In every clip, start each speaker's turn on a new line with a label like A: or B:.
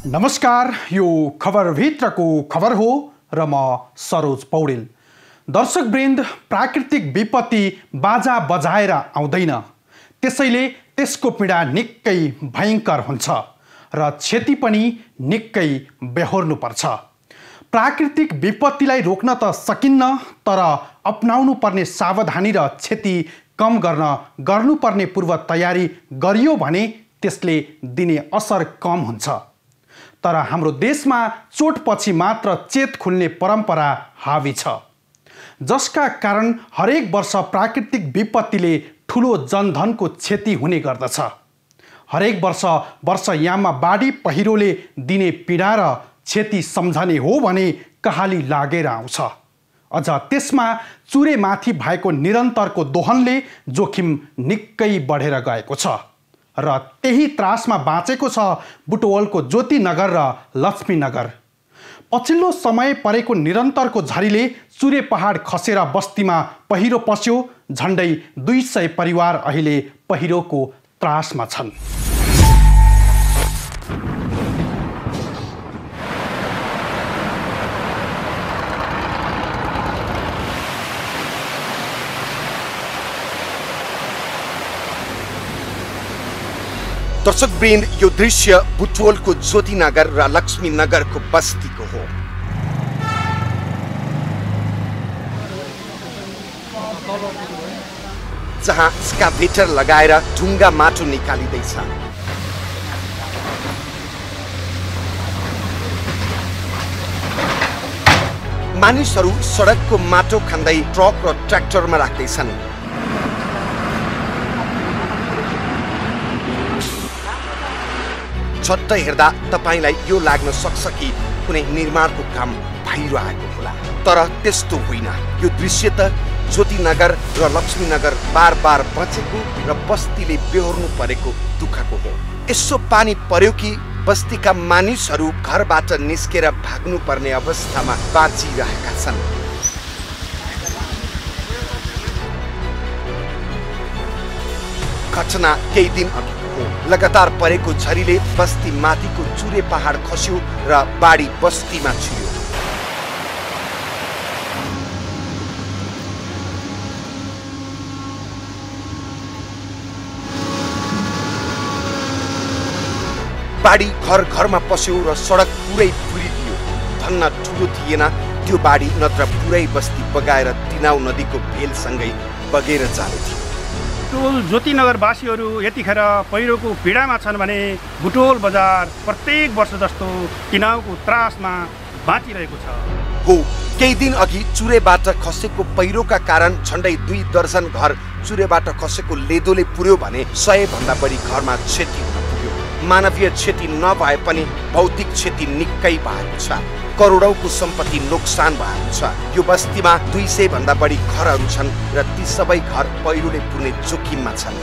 A: नमस्कार, यो खबरभित्रको खबर हो र म सरोज पौडेल। दर्शकवृन्द, प्राकृतिक विपत्ति बाजा बजाएर आउँदैन, त्यसैले त्यसको पीडा निकै भयङ्कर हुन्छ र क्षति पनि निकै बेहोर्नुपर्छ। प्राकृतिक विपत्तिलाई रोक्न त सकिन्न, तर अपनाउनु पर्ने सावधानी र क्षति कम गर्न गर्नुपर्ने पूर्व तयारी गरियो भने त्यसले दिने असर कम हुन्छ। तर हाम्रो देशमा चोटपछि मात्र चेत खुल्ने परम्परा हावी छ, जसका कारण हरेक वर्ष प्राकृतिक विपत्तिले ठुलो जनधनको क्षति हुने गर्दछ। हरेक वर्षयाममा बाढी पहिरोले दिने पीडा र क्षति सम्झने हो भने कहाली लागेर आउँछ। अझ त्यसमा चुरेमाथि भएको निरन्तरको दोहनले जोखिम निकै बढेर गएको छ र त्यही त्रासमा बाँचेको छ बुटवलको ज्योतिनगर र लक्ष्मीनगर। पछिल्लो समय परेको निरन्तरको झरीले चुरे पहाड खसेर बस्तीमा पहिरो पस्यो। झन्डै 200 परिवार अहिले पहिरोको त्रासमा छन्।
B: दर्शकवृन्द, यो दृश्य बुटवलको ज्योतिनगर र लक्ष्मीनगरको बस्तीको हो। जहाँ स्काभेटर लगाएर ढुङ्गा माटो निकालिँदैछ। मानिसहरू सडकको माटो खन्दै ट्रक र ट्र्याक्टरमा राख्दैछन्। झट्ट हेर्दा तपाईलाई यो लाग्न सक्छ कि कुनै निर्माणको काम भइरहेको होला, तर त्यस्तो होइन। यो दृश्य त ज्योतिनगर र लक्ष्मीनगर बार बचेको र बस्तीले बेहोर्नु परेको दुःखको हो। यसो पानी पर्यो कि बस्तीका मानिसहरू घरबाट निस्केर भाग्नु पर्ने अवस्थामा बाँचिरहेका छन्। घटना केही दिन अघि लगातार परेको झरीले बस्ती माथिको चुरे पहाड खस्यो र बाढी बस्तीमा छिर्यो। बाढी घर घरमा पस्यो र सडक पुरै पुरिदियो। धन्न ठुलो थिएन त्यो बाढी, नत्र पुरै बस्ती बगाएर तिनाउ नदीको भेलसँगै बगेर जाने थियो।
C: बुटवल ज्योतिनगरवासीहरू यतिखेर पहिरोको पीडामा छन् भने बुटवल बजार प्रत्येक वर्ष जस्तो तिनाउको त्रासमा बाँचिरहेको छ।
B: हो, केही दिन अघि चुरेबाट खसेको पहिरोका कारण झन्डै 2 दर्जन घर चुरेबाट खसेको लेदोले पुर्यो भने 100 भन्दा बढी घरमा क्षति हुन पुग्यो। मानवीय क्षति नभए पनि भौतिक क्षति निकै भएको छ। करोडौंको सम्पत्ति नोक्सान भएको छ। यो बस्तीमा 200 भन्दा बढी घरहरू छन् र ती सबै घर पहिरोले पुर्ने जोखिममा छन्।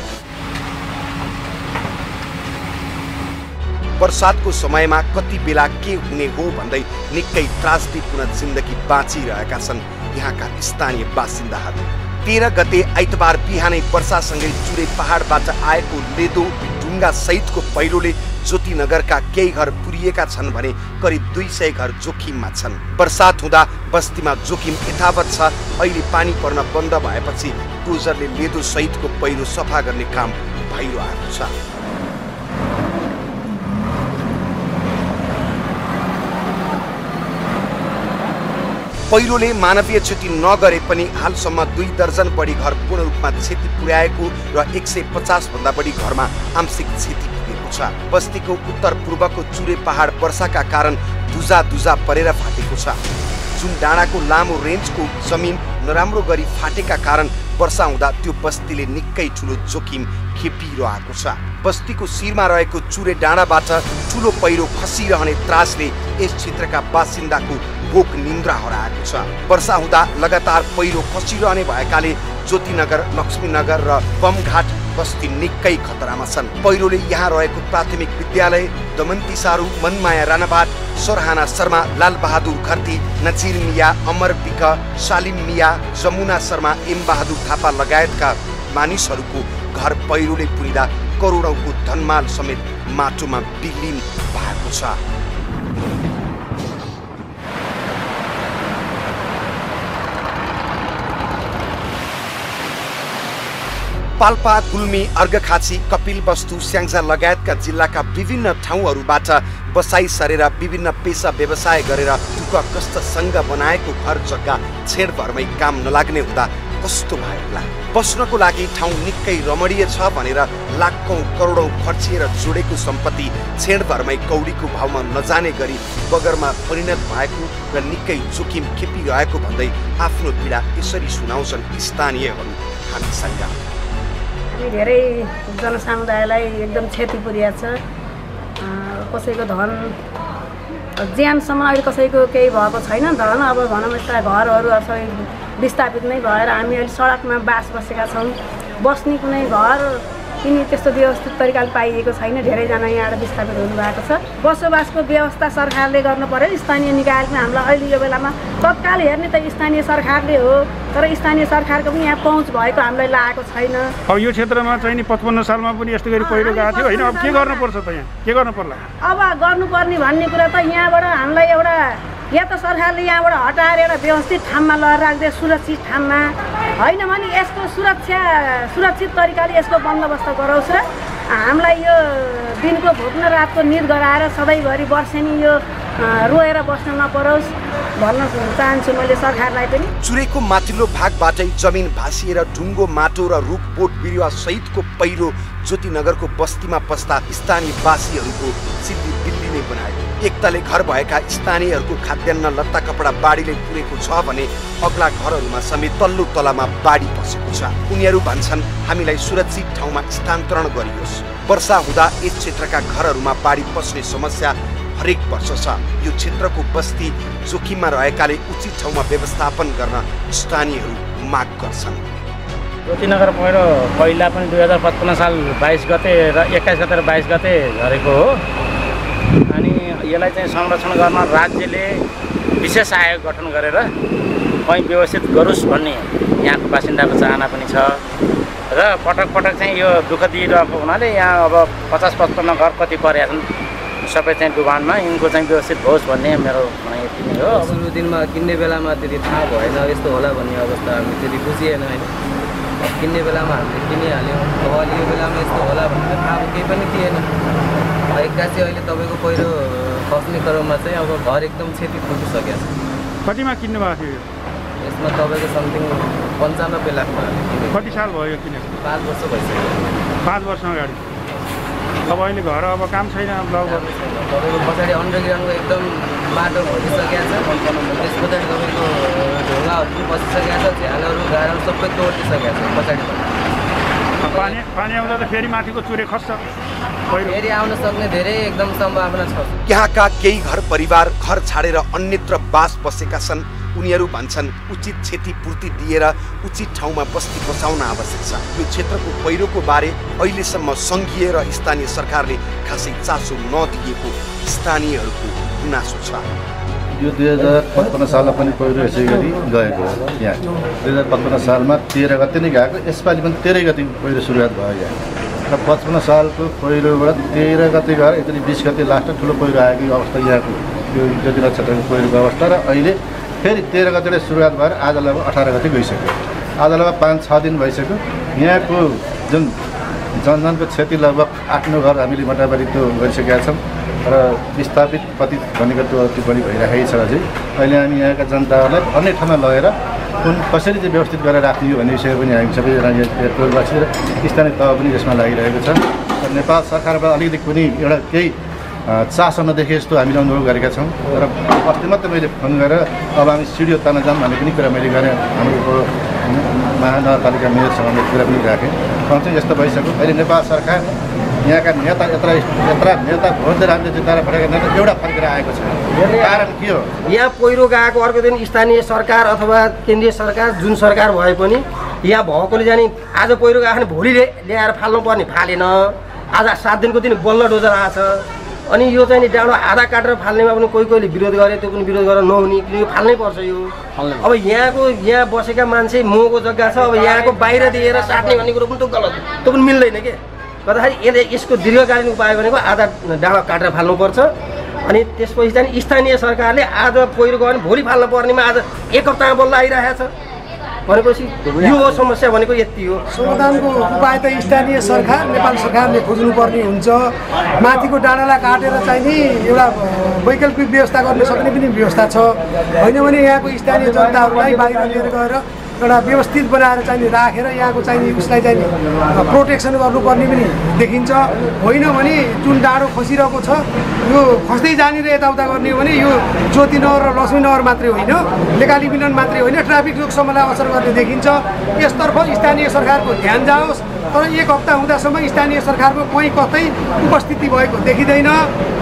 B: वर्षातको समयमा कति बेला के हुने हो भन्दै निकै त्रासदीपूर्ण जिन्दगी बाँचिरहेका छन् यहाँका स्थानीय बासिन्दाहरू। 13 गते आइतबार बिहानै वर्षासँगै चुरे पहाडबाट आएको लेदो ढुङ्गा सहितको पहिरोले ज्योतिनगरका केही घर पुरिएका छन् भने करिब 200 घर जोखिममा छन्। बर्सात हुँदा बस्तीमा जोखिम यथावत छ। अहिले पानी पर्न बन्द भएपछि क्रुजरले लेदो सहितको पहिरो सफा गर्ने काम भइरहेको छ। पहिरोले मानवीय क्षति नगरे पनि हालसम्म 2 दर्जन बढी घर पूर्ण रूपमा क्षति पुर्याएको र 150 भन्दा बढी घरमा आंशिक क्षति पुगेको छ। बस्तीको उत्तर पूर्वको चुरे पहाड वर्षाका कारण दुजा परेर फाटेको छ। जुन डाँडाको लामो रेन्जको जमिन नराम्रो गरी फाटेका कारण वर्षा हुँदा त्यो बस्तीले निकै ठुलो जोखिम खेपिरहेको छ। बस्तीको शिरमा रहेको चुरे डाँडाबाट ठुलो पहिरो खसिरहने त्रासले यस क्षेत्रका बासिन्दाको भोक निन्द्रा हराएको छ। वर्षा हुँदा लगातार पहिरो खसिरहने भएकाले ज्योतिनगर, लक्ष्मीनगर र बमघाट बस्ती निकै खतरामा छन्। पहिरोले यहाँ रहेको प्राथमिक विद्यालय, दमन्ती सारू, मनमाया राणाभाट, सरहाना शर्मा, लालबहादुर खर्ती, नजिर मिया, अमर बिक, सालिम मिया, जमुना शर्मा, एम बहादुर थापा लगायतका मानिसहरूको घर पहिरोले पुरिँदा करोडौंको धनमाल समेत माटोमा विलीन भएको छ। पाल्पा, गुल्मी, अर्घखाँची, कपिलवस्तु, स्याङ्जा लगायतका जिल्लाका विभिन्न ठाउँहरूबाट बसाई सरेर विभिन्न पेसा व्यवसाय गरेर दुःख कष्टसँग बनाएको घर जग्गा छेडभरमै काम नलाग्ने हुँदा कस्तो भयो होला। बस्नको लागि ठाउँ निकै रमणीय छ भनेर लाखौं करोडौं खर्चिएर जोडेको सम्पत्ति छेडभरमै कौडीको भावमा नजाने गरी बगरमा परिणत भएको र निकै जोखिम खेपिरहेको भन्दै आफ्नो पीडा यसरी सुनाउँछन् स्थानीयहरू हामीसँग।
D: धेरै जनसमुदायलाई एकदम क्षति पुर्याएको छ। कसैको धन ज्यानसम्म अहिले कसैको केही भएको छैन। धन अब भनौँ यस्ता घरहरू सबै विस्थापित नै भएर हामी अहिले सडकमा बास बसेका छौँ। बस्ने कुनै घर पनि त्यस्तो व्यवस्थित तरिकाले पाइएको छैन। धेरैजना यहाँबाट विस्थापित हुनुभएको छ। बसोबासको व्यवस्था सरकारले गर्नु पर्यो। स्थानीय निकायले पनि हामीलाई अहिले यो बेलामा तत्काल हेर्ने त स्थानीय सरकारले हो, तर स्थानीय सरकारको पनि यहाँ पहुँच भएको हामीलाई लागेको छैन।
C: अब यो क्षेत्रमा चाहिँ नि 55 सालमा पनि यस्तो गरी पहिरो गएको थियो होइन। अब के गर्नुपर्छ त यहाँ? के गर्नु पर्ला? अब
D: गर्नुपर्ने भन्ने कुरा त यहाँबाट हामीलाई एउटा या त सरकारले यहाँबाट हटाएर एउटा व्यवस्थित ठाउँमा लगेर राख्दै सुरक्षित ठाउँमा होइन भने यसको सुरक्षित तरिकाले यसको बन्दोबस्त गरोस् र हामीलाई यो दिनको भोक न रातको निद गराएर सधैँभरि वर्षेनी यो रोएर बस्न नपरोस् भन्न चाहन्छु मैले सरकारलाई पनि।
B: चुरेको माथिल्लो भागबाटै जमिन भाँसिएर ढुङ्गो, माटो र रुख बोट बिरुवा सहितको पहिरो ज्योतिनगरको बस्तीमा पस्दा स्थानीयवासीहरूको सिद्धि दिल्ली नै बनायो। एक तले घर भएका स्थानीयहरूको खाद्यान्न, लत्ता, कपडा बाढीले पुरेको छ भने अग्ला घरहरूमा समेत तल्लो तलामा बाढी पसेको छ। उनीहरू भन्छन् हामीलाई सुरक्षित ठाउँमा स्थानान्तरण गरियोस्। वर्षा हुँदा यस क्षेत्रका घरहरूमा बाढी पस्ने समस्या हरेक वर्ष छ। यो क्षेत्रको बस्ती जोखिममा रहेकाले उचित ठाउँमा व्यवस्थापन गर्न स्थानीयहरू माग गर्छन्।
E: ज्योतिनगर पहिरो पहिला पनि 2055 साल 22 गते र 21 गते र 22 गते झरेको हो। अनि यसलाई चाहिँ संरक्षण गर्न राज्यले विशेष आयोग गठन गरेर कहीँ व्यवस्थित गरोस् भन्ने यहाँको बासिन्दाको चाहना पनि छ र पटक पटक चाहिँ यो दुःख दिइरहेको हुनाले यहाँ अब 50-55 घर कति परेका छन् सबै चाहिँ डुबानमा यिनको चाहिँ व्यवस्थित होस् भन्ने मेरो भनाइ यति नै हो।
F: सुरु दिनमा किन्ने बेलामा त्यति थाहा भएन यस्तो होला भन्ने अवस्था हामी त्यति बुझिएन होइन। किन्ने बेलामा हामीले किनिहाल्यौँ। अब अहिले यो बेलामा यस्तो होला भनेर थाहा केही पनि थिएन। एक्कासी अहिले तपाईँको पहिरो खस्ने क्रममा चाहिँ अब घर एकदम क्षति पुगिसकेको छ।
C: कतिमा किन्नु भएको थियो?
F: यसमा तपाईँको समथिङ 95 लाखमा किनेको।
C: कति साल भयो किनेको?
F: 5 वर्ष भइसक्यो।
C: 5 वर्ष अगाडि। अब अहिले घर अब काम छैन।
F: तपाईँको पछाडि अन्डरग्राउन्डको एकदम बाटो भइसकेको छ। त्यस पछाडि तपाईँको ढुङ्गाहरू पनि पसिसकेको छ। झ्यालहरू गाडाहरू सबै तोडिसकेको छ पछाडि।
C: पानी आउँदा त फेरि माथिको चुरे खस्छ।
F: फेरि आउन सक्ने धेरै एकदम सम्भावना छ।
B: यहाँका केही घर परिवार घर छाडेर अन्यत्र बास बसेका छन्। उनीहरू भन्छन् उचित क्षतिपूर्ति दिएर उचित ठाउँमा बस्ती बसाउन आवश्यक छ। यो क्षेत्रको पहिरोको बारे अहिलेसम्म सङ्घीय र स्थानीय सरकारले खासै चासो नदिएको स्थानीयहरूको गुनासो छ।
G: यो 2055 सालमा पनि पहिरो यसै गरी गएको हो। यहाँ 2055 सालमा 13 गते नै गएको। यसपालि पनि 13 गते पहिरो सुरुवात भयो यहाँ र 55 सालको पहिरोबाट 13 गते गएर यसरी 20 गते लास्ट ठुलो पहिरो आएको अवस्था यहाँको यो ज्योतिनगर क्षेत्रको पहिरोको अवस्था र अहिले फेरि 13 गते सुरुवात भएर आज लगभग 18 गते गइसक्यो। आज लगभग 5-6 दिन भइसक्यो। यहाँको जुन जनजनको क्षति लगभग 8-9 घर हामीले मोटामोटी त्यो गरिसकेका छौँ र विस्थापित पतित भनेको त्यो अति बढी भइरहेको छ। अझै अहिले हामी यहाँका जनताहरूलाई अन्य ठाउँमा लगेर कसरी चाहिँ व्यवस्थित गरेर राख्ने भन्ने विषय पनि हामी सबैजना टोलवासी र स्थानीय तह पनि यसमा लागिरहेको छ। र नेपाल सरकारबाट अलिकति कुनै एउटा केही चासो नदेखे जस्तो हामीले अनुभव गरेका छौँ। र अस्ति मात्रै मैले फोन गरेर अब हामी सिडिओ ताना जाऊँ भन्ने पनि कुरा मैले गरेँ। हाम्रो महानगरपालिका मेयरसँग मैले कुरा पनि राखेँ। चाहिँ यस्तो भइसक्यो। अहिले नेपाल सरकार यहाँका नेता यत्र नेता भोट दिएर हामीले जिताएर पठाएका नेता एउटा फर्केर आएको छ। कारण के हो?
H: यहाँ पहिरो गएको अर्को दिन स्थानीय सरकार अथवा केन्द्रीय सरकार जुन सरकार भए पनि यहाँ भएकोले जाने आज पहिरो गएको भने भोलि ल्याएर फाल्नुपर्ने फालेन। आज 7 दिनको दिन बल्ल डोजर आएछ। अनि यो चाहिँ नि डाँडो आधा काटेर फाल्नेमा पनि कोही विरोध गरे त्यो पनि विरोध गरेर नहुने यो फाल्नै पर्छ। यो अब यहाँ बसेका मान्छे मोहको जग्गा छ। अब यहाँको बाहिर दिएर साट्ने भन्ने कुरो पनि त गलत त्यो पनि मिल्दैन के गर्दाखेरि यसको दीर्घकालीन उपाय भनेको आधा डाँडो काटेर फाल्नुपर्छ अनि त्यसपछि चाहिँ स्थानीय सरकारले आज पहिरो गयो भने भोलि फाल्न पर्नेमा आज 1 हप्तामा बल्ल आइरहेको छ भनेपछि यो हो समस्या भनेको यति हो।
I: समाधानको उपाय त स्थानीय सरकार नेपाल सरकारले खोज्नुपर्ने हुन्छ। माथिको डाँडालाई काटेर चाहिँ नि एउटा वैकल्पिक व्यवस्था गर्न सक्ने पनि व्यवस्था छ, होइन भने यहाँको स्थानीय जनताहरूलाई बाहिर लिएर गएर एउटा व्यवस्थित बनाएर चाहिँ राखेर यहाँको चाहिँ उसलाई चाहिँ प्रोटेक्सन गर्नुपर्ने पनि देखिन्छ। होइन भने जुन डाँडो खसिरहेको छ यो खस्दै जाने र यताउता गर्ने हो भने यो ज्योतिनगर र लक्ष्मीनगर मात्रै होइन, लेकाली मिलन मात्रै होइन, ट्राफिक जोगसम्मलाई असर गर्ने देखिन्छ। यसतर्फ स्थानीय सरकारको ध्यान जाओस्। तर 1 हप्ता हुँदासम्म स्थानीय सरकारको कहीँ कतै उपस्थिति भएको देखिँदैन।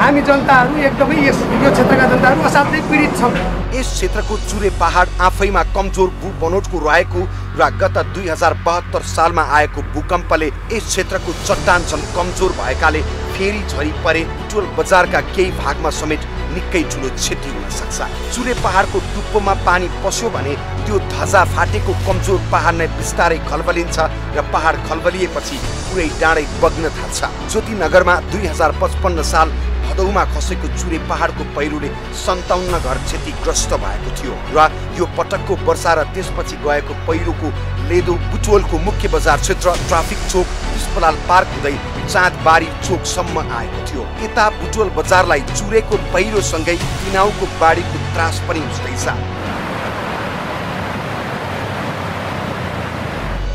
I: हामी जनताहरू एकदमै यो क्षेत्रका जनताहरू असाध्यै पीडित छौँ।
B: यस क्षेत्रको चुरे पहाड आफैमा कमजोर भू बनोटको रहेको र गत 2072 सालमा आएको भूकम्पले यस क्षेत्रको चट्टान झन् कमजोर भएकाले फेरि झरी परे बुटवल बजारका केही भागमा समेत निकै ठुलो क्षति हुन सक्छ। चुरे पहाडको टुप्पोमा पानी पस्यो भने त्यो धजा फाटेको कमजोर पहाड नै बिस्तारै खलबलिन्छ र पहाड खलबलिएपछि पुरै डाँडै बग्न थाल्छ। ज्योतिनगरमा 2055 साल भदौमा खसेको चुरे पहाडको पहिरोले 57 घर क्षतिग्रस्त भएको थियो र यो पटकको वर्षा र त्यसपछि गएको पहिरोको लेदो बुटवलको मुख्य बजार क्षेत्र ट्राफिक चोक अस्पताल पार्क हुँदै चाँदबारी चोकसम्म आएको थियो। यता बुटवल बजारलाई चुरेको पहिरोसँगै तिनाउको बाढीको त्रास पनि हुँदैछ।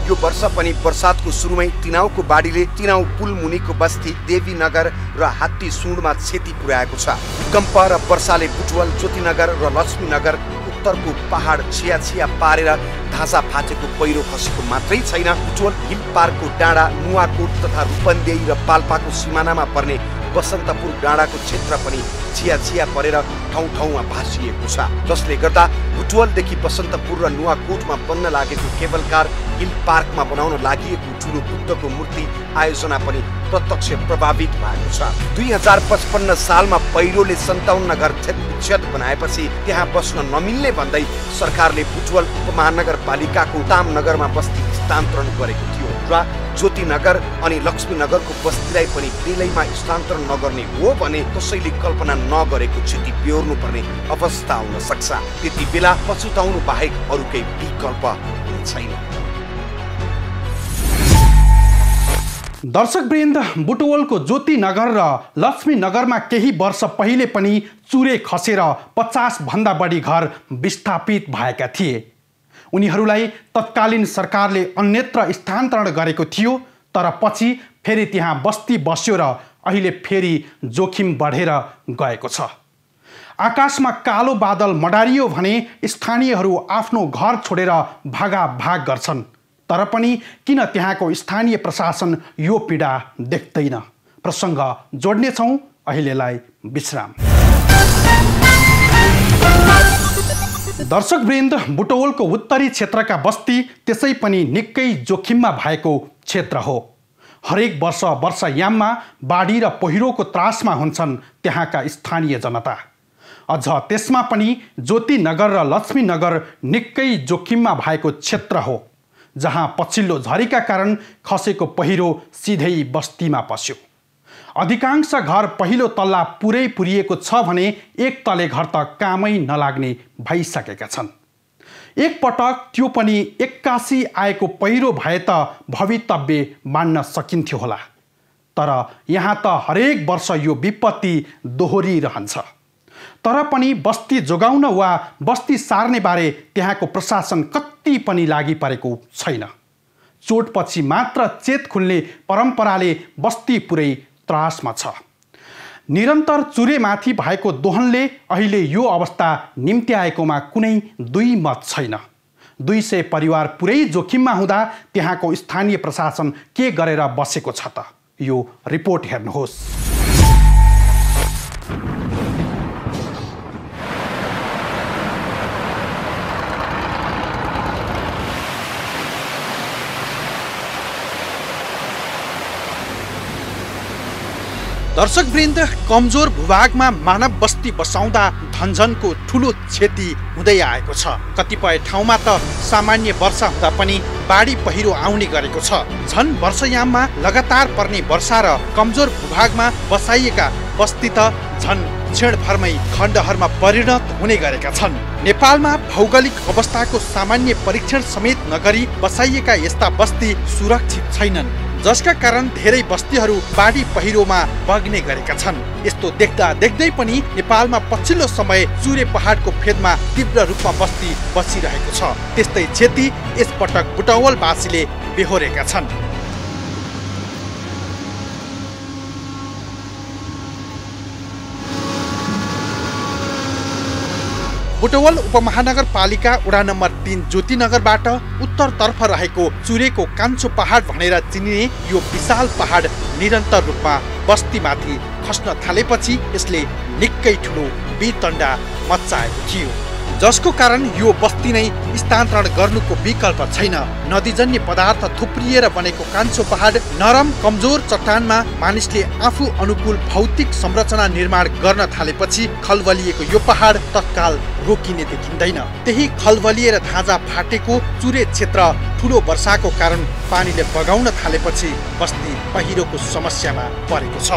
B: यो वर्ष पनि बर्सातको सुरुमै तिनाउको बाढीले तिनाउ पुल मुनिको बस्ती देवीनगर र हात्ती सुँडमा क्षति पुर्याएको छ। भूकम्प र वर्षाले बुटवल ज्योतिनगर र लक्ष्मीनगर उत्तरको पहाड छिया पारेर धासा फाटेको पहिरो खसेको मात्रै छैन, बुटवल हिल पार्कको डाँडा नुवाकोट तथा रूपन्देही र पाल्पाको सिमानामा पर्ने बसन्तपुर डाँडाको क्षेत्र पनि छिया परेर ठाउँ-ठाउँमा भासिएको छ, जसले गर्दा बुटवलदेखि बसन्तपुर र नुवाकोटमा बन्न लागेको केबल कार हिल पार्कमा बनाउन लागि ठुलो बुद्धको मूर्ति आयोजना पनि प्रत्यक्ष प्रभावित भएको छ। 2055 सालमा पहिरोले 57 घर क्षत बनाएपछि त्यहाँ बस्न नमिल्ने भन्दै सरकारले बुटवल उपमहानगरपालिकाको तामनगरमा बस्ती स्थानान्तरण गरेको थियो र ज्योतिनगर अनि लक्ष्मीनगरको बस्तीलाई पनि बेलैमा स्थानान्तरण नगर्ने हो भने कसैले कल्पना नगरेको क्षति बेहोर्नु पर्ने अवस्था हुन सक्छ। त्यति बेला पछुताउनु बाहेक अरू केही विकल्प छैन।
A: दर्शकवृन्द, बुटवलको ज्योतिनगर र लक्ष्मीनगरमा केही वर्ष पहिले पनि चुरे खसेर 50 भन्दा बढी घर विस्थापित भएका थिए। उनीहरूलाई तत्कालीन सरकारले अन्यत्र स्थानान्तरण गरेको थियो, तर पछि फेरि त्यहाँ बस्ती बस्यो र अहिले फेरि जोखिम बढेर गएको छ। आकाशमा कालो बादल मडारियो भने स्थानीयहरू आफ्नो घर छोडेर भागाभाग गर्छन्, तर पनि किन त्यहाँको स्थानीय प्रशासन यो पीडा देख्दैन? प्रसङ्ग जोड्नेछौँ, अहिलेलाई विश्राम। दर्शकवृन्द, बुटवलको उत्तरी क्षेत्रका बस्ती त्यसै पनि निकै जोखिममा भएको क्षेत्र हो। हरेक वर्ष वर्षायाममा बाढी र पहिरोको त्रासमा हुन्छन् त्यहाँका स्थानीय जनता। अझ त्यसमा पनि ज्योतिनगर र लक्ष्मीनगर निकै जोखिममा भएको क्षेत्र हो, जहाँ पछिल्लो झरीका कारण खसेको पहिरो सिधै बस्तीमा पस्यो। अधिकांश घर पहिलो तल्ला पुरै पुरिएको छ भने एक तले घर त कामै नलाग्ने भइसकेका छन्। एक पटक त्यो पनि 81 आएको पहिरो भए त भवितव्य मान्न सकिन्थ्यो होला, तर यहाँ त हरेक वर्ष यो विपत्ति दोहोरिरहन्छ। तर पनि बस्ती जोगाउन वा बस्ती सार्ने बारे त्यहाँको प्रशासन कति पनि लागि परेको छैन। चोटपछि मात्र चेत खुल्ने परम्पराले बस्ती पुरै त्रासमा छ। निरन्तर चुरेमाथि भएको दोहनले अहिले यो अवस्था निम्त्याएकोमा कुनै दुई मत छैन। 200 परिवार पुरै जोखिममा हुँदा त्यहाँको स्थानीय प्रशासन के गरेर बसेको छ त? यो रिपोर्ट हेर्नुहोस्। दर्शकवृन्द, कमजोर भूभागमा मानव बस्ती बसाउँदा धनझनको ठुलो क्षति हुँदै आएको छ। कतिपय ठाउँमा त सामान्य वर्षा हुँदा पनि बाढी पहिरो आउने गरेको छ। झन् वर्षायाममा लगातार पर्ने वर्षा र कमजोर भूभागमा बसाइएका बस्ती त झन् क्षणभरमै खण्डहरमा परिणत हुने गरेका छन्। नेपालमा भौगोलिक अवस्थाको सामान्य परीक्षण समेत नगरी बसाइएका यस्ता बस्ती सुरक्षित छैनन्, जसका कारण धेरै बस्तीहरू बाढी पहिरोमा बग्ने गरेका छन्। यस्तो देख्दा देख्दै पनि नेपालमा पछिल्लो समय चुरे पहाडको फेदमा तीव्र रूपमा बस्ती बसिरहेको छ। त्यस्तै क्षति यसपटक बुटवलवासीले बेहोरेका छन्। बुटवल उपमहानगरपालिका वडा नम्बर 3 ज्योतिनगरबाट उत्तरतर्फ रहेको चुरेको कान्छो पहाड भनेर चिनिने यो विशाल पहाड निरन्तर रूपमा बस्तीमाथि खस्न थालेपछि यसले निकै ठुलो वितण्डा मच्चाएको थियो, जसको कारण यो बस्ती नै स्थानान्तरण गर्नुको विकल्प छैन। नदीजन्य पदार्थ थुप्रिएर बनेको कान्छो पहाड नरम कमजोर चट्टानमा मानिसले आफू अनुकूल भौतिक संरचना निर्माण गर्न थालेपछि खलबलिएको यो पहाड तत्काल रोकिने देखिँदैन। त्यही खलबलिएर धाजा फाटेको चुरे क्षेत्र ठुलो वर्षाको कारण पानीले बगाउन थालेपछि बस्ती पहिरोको समस्यामा परेको छ।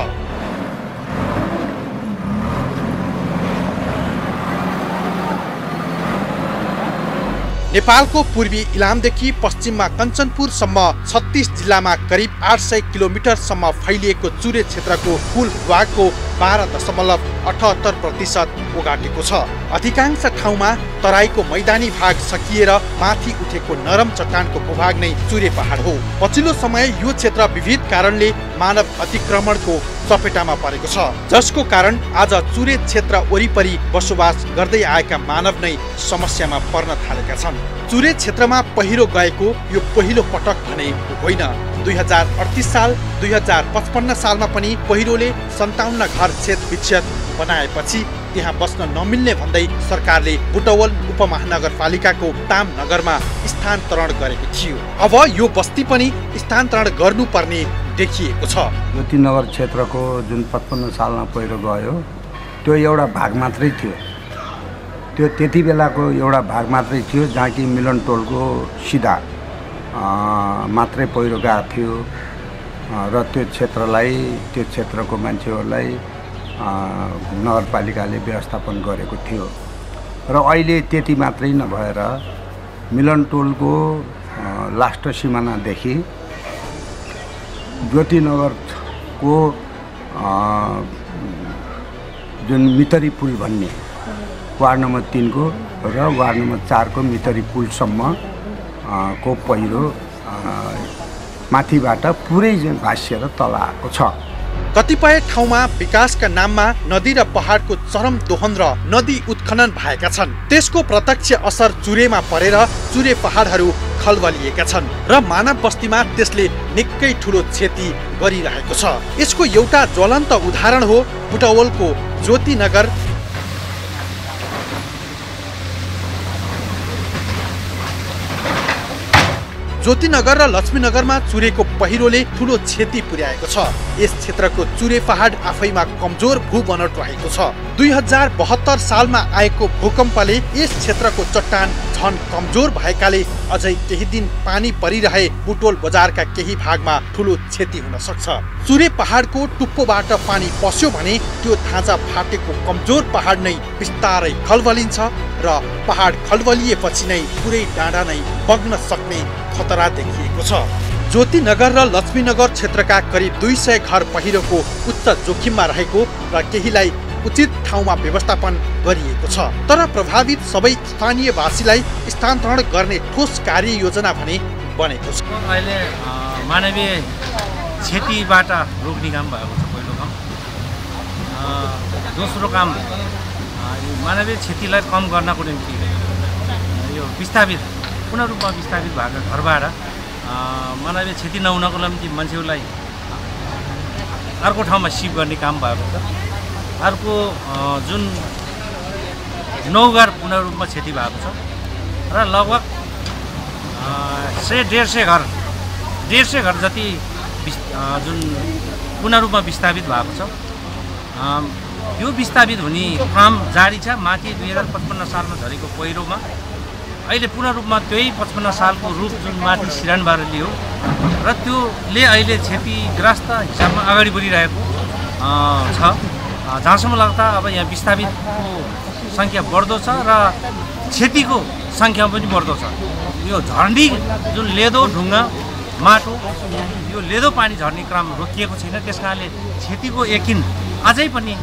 A: नेपालको पूर्वी इलामदेखि पश्चिममा कञ्चनपुरसम्म 36 जिल्लामा करिब 800 किलोमिटरसम्म फैलिएको चुरे क्षेत्रको कुल भूभागको 12.78% ओगाटेको छ। अधिकांश ठाउँमा तराईको मैदानी भाग सकिएर माथि उठेको नरम चट्टानको भूभाग नै चुरे पहाड हो। पछिल्लो समय यो क्षेत्र विविध कारणले मानव अतिक्रमणको चपेटामा परेको छ, जसको कारण आज चुरे क्षेत्र वरिपरि बसोबास गर्दै आएका मानव नै समस्यामा पर्न थालेका छन्। चुरे क्षेत्रमा पहिरो गएको यो पहिलो पटक भने होइन। 2038 साल 2055 सालमा पनि पहिरोले 57 घर छेद विच्छेद बनाएपछि त्यहाँ बस्न नमिल्ने भन्दै सरकारले बुटवल उपमहानगरपालिकाको ताम नगरमा स्थानान्तरण गरेको थियो। अब यो बस्ती पनि स्थानान्तरण गर्नुपर्ने देखिएको छ।
J: ज्योतिनगर क्षेत्रको जुन 55 सालमा पहिरो गयो त्यो एउटा भाग मात्रै थियो। त्यो त्यति बेलाको एउटा भाग मात्रै थियो जहाँ कि मिलन टोलको सिधा मात्रै पहिरो गएको थियो र त्यो क्षेत्रलाई त्यो क्षेत्रको मान्छेहरूलाई नगरपालिकाले व्यवस्थापन गरेको थियो। र अहिले त्यति मात्रै नभएर मिलन टोलको लास्ट सिमानादेखि ज्योतिनगरको जुन मितरी पुल भन्ने वार्ड नम्बर 3 को र वार्ड नम्बर 4 को मितरी पुलसम्म को पहिरो माथिबाट पुरै भासिएर तल आएको छ।
A: कतिपय ठाउँमा विकासका नाममा नदी र पहाडको चरम दोहन र नदी उत्खनन भएका छन्। त्यसको प्रत्यक्ष असर चुरेमा परेर चुरे पहाडहरू खलबलिएका छन् र मानव बस्तीमा त्यसले निकै ठुलो क्षति गरिरहेको छ। यसको एउटा ज्वलन्त उदाहरण हो बुटवलको ज्योतिनगर। ज्योतिनगर र लक्ष्मीनगरमा चुरेको पहिरोले ठुलो क्षति पुर्याएको छ। यस क्षेत्रको चुरे पहाड आफैमा कमजोर भूबनोट रहेको छ। 2072 सालमा आएको भूकम्पले यस क्षेत्रको चट्टान झन कमजोर भएकाले अझै केही दिन पानी परिरहे बुटोल बजारका केही भागमा ठुलो क्षति हुन सक्छ। चुरे पहाडको टुप्पोबाट पानी पस्यो भने त्यो धाजा फाटेको कमजोर पहाड नै बिस्तारै खलबलिन्छ र पहाड खलबलिएपछि नै पुरै डाँडा नै बग्न सक्ने खतरा देखिएको छ। ज्योतिनगर र लक्ष्मीनगर क्षेत्रका करिब 200 घर पहिरोको उच्च जोखिममा रहेको र केहीलाई उचित ठाउँमा व्यवस्थापन गरिएको छ। तर प्रभावित सबै स्थानीयवासीलाई स्थानान्तरण गर्ने ठोस कार्ययोजना भने बनेको छ।
E: अहिले मानवीय क्षतिबाट रोक्ने काम भएको छ पहिलो काम। दोस्रो काम मानवीय क्षतिलाई कम गर्नको निम्ति यो विस्थापित पूर्ण रूपमा विस्थापित भएको घरबाट मानवीय क्षति नहुनको निम्ति मान्छेहरूलाई अर्को ठाउँमा सिफ्ट गर्ने काम भएको छ। अर्को जुन 9 घर पूर्ण रूपमा क्षति भएको छ र लगभग 100-150 घर जति जुन पूर्ण रूपमा विस्थापित भएको छ। यो विस्थापित हुने काम जारी छ। माथि 2055 सालमा झरेको पहिरोमा अहिले पूर्ण रूपमा त्यही 55 सालको रूप जुन माथि सिरानबाट लियो र त्योले अहिले क्षतिग्रस्त हिसाबमा अगाडि बढिरहेको छ। जहाँसम्म लाग्दा अब यहाँ विस्थापितको सङ्ख्या बढ्दो छ र क्षतिको सङ्ख्या पनि बढ्दो छ। यो झर्नी जुन लेदो ढुङ्गा माटो यो लेदो पानी झर्ने क्रम रोकिएको छैन, त्यस कारणले क्षतिको यकिन अझै पनि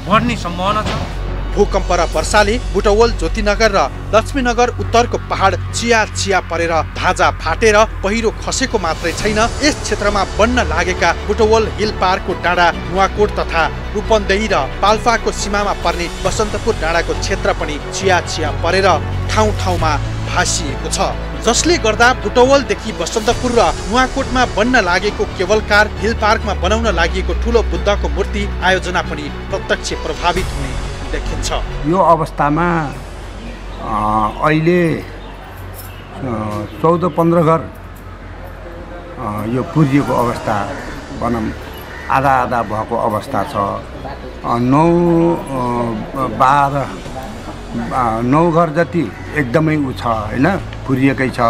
E: बढ्ने सम्भावना छ।
A: भूकम्प र वर्षाले बुटवल ज्योतिनगर र लक्ष्मीनगर उत्तरको पहाड चिया परेर धाजा फाटेर पहिरो खसेको मात्रै छैन, यस क्षेत्रमा बन्न लागेका बुटवल हिल पार्कको डाँडा नुवाकोट तथा रूपन्देही र पाल्पाको सीमामा पर्ने बसन्तपुर डाँडाको क्षेत्र पनि चिया परेर ठाउँ ठाउँमा भासिएको छ, जसले गर्दा बुटवलदेखि बसन्तपुर र नुवाकोटमा बन्न लागेको केबल कार हिल पार्कमा बनाउन लागि ठूलो बुद्धको मूर्ति आयोजना पनि प्रत्यक्ष प्रभावित हुने देखिन्छ।
J: यो अवस्थामा अहिले 14-15 घर यो पुरिएको अवस्था भनौँ आधा भएको अवस्था छ। 9 घर जति एकदमै उ छ हैन, पुरिएकै छ।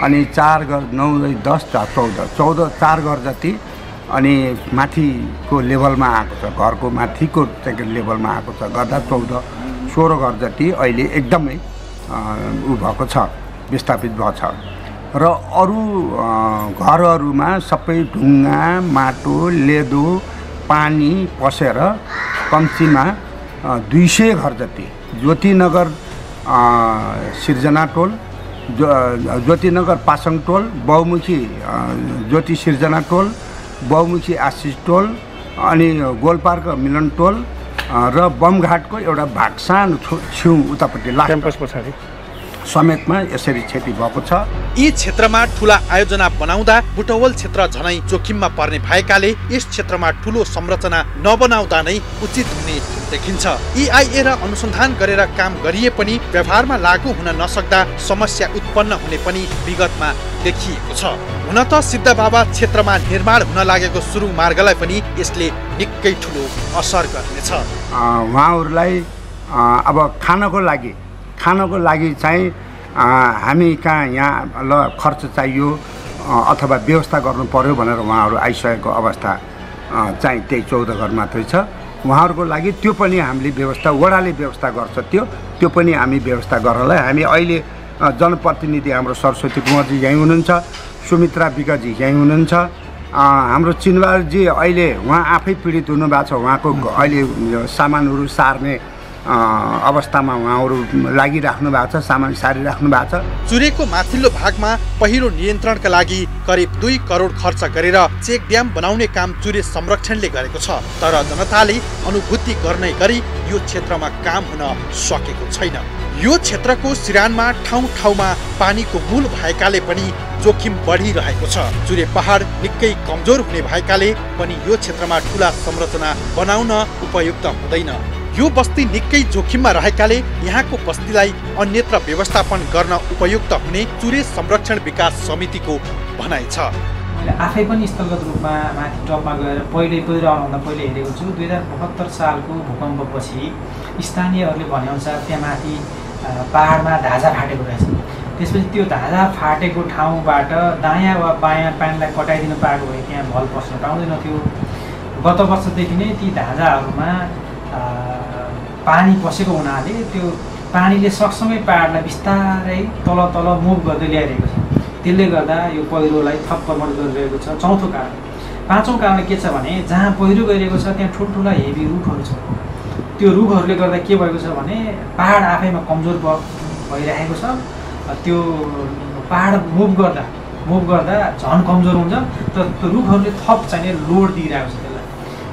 J: अनि 4 घर 9 10 14 4 घर जति अनि माथिको लेभलमा आएको छ, घरको माथिको चाहिँ लेभलमा आएको छ, गर्दा 14-16 घर जति अहिले एकदमै उ भएको छ, विस्थापित भएको छ। र अरू घरहरूमा सबै ढुङ्गा माटो लेदो पानी पसेर कम्तीमा 200 घर जति ज्योतिनगर सिर्जना टोल, ज्योतिनगर पासङ टोल, बहुमुखी ज्योति सिर्जना टोल, बहुमुखी आशिष टोल अनि गोलपार्क मिलन टोल र बमघाटको एउटा भाग सानो छेउ उतापट्टि क्याम्पस पछाडि समेतमा यसरी क्षति भएको छ।
A: यी क्षेत्रमा ठूला आयोजना बनाउँदा बुटवल क्षेत्र झनै जोखिममा पर्ने भएकाले यस क्षेत्रमा ठूलो संरचना नबनाउँदा नै उचित हुने देखिन्छ। EIA र अनुसन्धान गरेर काम गरिए पनि व्यवहारमा लागू हुन नसक्दा समस्या उत्पन्न हुने पनि विगतमा देखिएको छ। हुन त सिद्धबाबा क्षेत्रमा निर्माण हुन लागेको सुरुङ मार्गलाई पनि यसले निकै ठूलो असर गर्नेछ।
J: उहाँहरूलाई अब खानको लागि चाहिँ हामी कहाँ यहाँ ल खर्च चाहियो अथवा व्यवस्था गर्नु पर्यो भनेर उहाँहरू आइसकेको अवस्था चाहिँ त्यही 14 घर मात्रै छ। उहाँहरूको लागि त्यो पनि हामीले व्यवस्था वडाले व्यवस्था गर्छ, त्यो पनि हामी व्यवस्था गर्नलाई हामी अहिले जनप्रतिनिधि हाम्रो सरस्वती कुमारजी यहीँ हुनुहुन्छ, सुमित्रा विकजी यहीँ हुनुहुन्छ, हाम्रो चिनबारजी अहिले उहाँ आफै पीडित हुनुभएको छ, उहाँको अहिले सामानहरू सार्ने अवस्थामा उहाँहरू लागिराख्नु भएको छ, सामान सारिराख्नु भएको छ।
A: चुरेको माथिल्लो भागमा पहिरो नियन्त्रणका लागि करिब 2 करोड खर्च गरेर चेक ड्याम बनाउने काम चुरे संरक्षणले गरेको छ, तर जनताले अनुभूति गर्ने गरी यो क्षेत्रमा काम हुन सकेको छैन। यो क्षेत्रको सिरानमा ठाउँ ठाउँमा पानीको मूल भएकाले पनि जोखिम बढिरहेको छ। चुरे पहाड निकै कमजोर हुने भएकाले पनि यो क्षेत्रमा ठूला संरचना बनाउन उपयुक्त हुँदैन। यो बस्ती निकै जोखिममा रहेकाले यहाँको बस्तीलाई अन्यत्र व्यवस्थापन गर्न उपयुक्त हुने चुरे संरक्षण विकास समितिको भनाइ छ।
K: मैले आफै पनि स्थलगत रूपमा माथि टपमा गएर पहिरो आउनुभन्दा पहिले हेरेको छु। 2072 सालको भूकम्पपछि स्थानीयहरूले भनेअनुसार त्यहाँ माथि पहाडमा धाजा फाटेको रहेछ। त्यसपछि त्यो धाजा फाटेको ठाउँबाट दायाँ वा बायाँ पानीलाई कटाइदिनु पाएको भए त्यहाँ भल पस्न पाउँदैन थियो। गत वर्षदेखि नै ती धाजाहरूमा पानी पसेको हुनाले त्यो पानीले सँगसँगै पहाडलाई बिस्तारै तल मुभ गर्दै ल्याइरहेको छ। त्यसले गर्दा यो पहिरोलाई थप प्रमोट गरिरहेको छ। चौथो कारण, पाँचौँ कारण के छ भने जहाँ पहिरो गइरहेको छ त्यहाँ ठुल्ठुला हेभी रुखहरू छ। त्यो रुखहरूले गर्दा के भएको छ भने पहाड आफैमा कमजोर भइरहेको छ। त्यो पहाड मुभ गर्दा झन् कमजोर हुन्छ, तर त्यो रुखहरूले थप चाहिने लोड दिइरहेको छ त्यसलाई।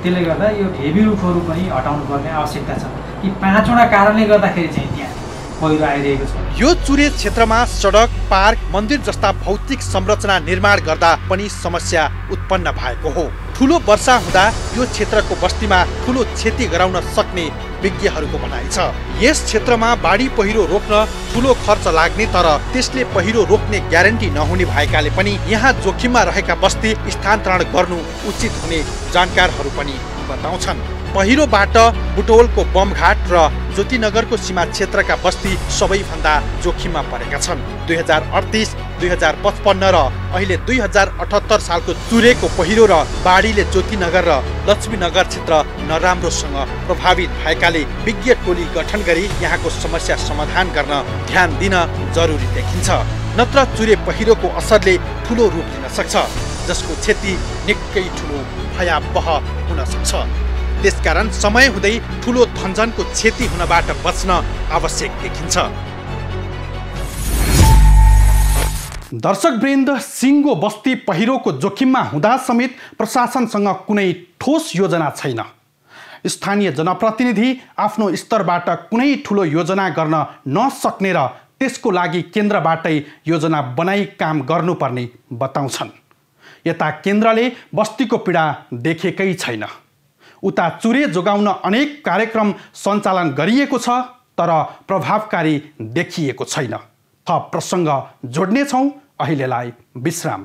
K: त्यसले गर्दा यो हेभी रुखहरू पनि हटाउनु पर्ने आवश्यकता छ। यी 5वटा कारणले गर्दाखेरि चाहिँ त्यहाँ पहिरो आइरहेको छ।
A: यो चुरे क्षेत्रमा सडक, पार्क, मन्दिर जस्ता भौतिक संरचना निर्माण गर्दा पनि समस्या उत्पन्न भएको हो। ठूलो वर्षा हुँदा यो क्षेत्रको बस्तीमा ठूलो क्षति गराउन सक्ने विज्ञहरूको भनाइ छ। यस क्षेत्रमा बाढी पहिरो रोक्न ठूलो खर्च लाग्ने तर त्यसले पहिरो रोक्ने ग्यारेन्टी नहुने भएकाले पनि यहाँ जोखिममा रहेका बस्ती स्थानान्तरण गर्नु उचित हुने जानकारहरू पनि बताउँछन्। पहिरोबाट बुटवलको बमघाट र ज्योतिनगरको सीमा क्षेत्रका बस्ती सबैभन्दा जोखिममा परेका छन्। 2038, 2055 र अहिले 2078 सालको चुरेको पहिरो र बाढीले ज्योतिनगर र लक्ष्मीनगर क्षेत्र नराम्रोसँग प्रभावित भएकाले विज्ञ टोली गठन गरी यहाँको समस्या समाधान गर्न ध्यान दिन जरुरी देखिन्छ। नत्र चुरे पहिरोको असरले ठुलो रूप लिन सक्छ, जसको क्षति निकै ठुलो भयावह हुन सक्छ। त्यसकारण समय हुँदै ठुलो धनजनको क्षति हुनबाट बच्न आवश्यक देखिन्छ। दर्शकवृन्द, सिङ्गो बस्ती पहिरोको जोखिममा हुँदा समेत प्रशासनसँग कुनै ठोस योजना छैन। स्थानीय जनप्रतिनिधि आफ्नो स्तरबाट कुनै ठुलो योजना गर्न नसक्ने र त्यसको लागि केन्द्रबाटै योजना बनाई काम गर्नुपर्ने बताउँछन्। यता केन्द्रले बस्तीको पीडा देखेकै छैन। उता चुरे जोगाउन अनेक कार्यक्रम सञ्चालन गरिएको छ, तर प्रभावकारी देखिएको छैन। थप प्रसङ्ग जोड्नेछौँ, अहिलेलाई विश्राम।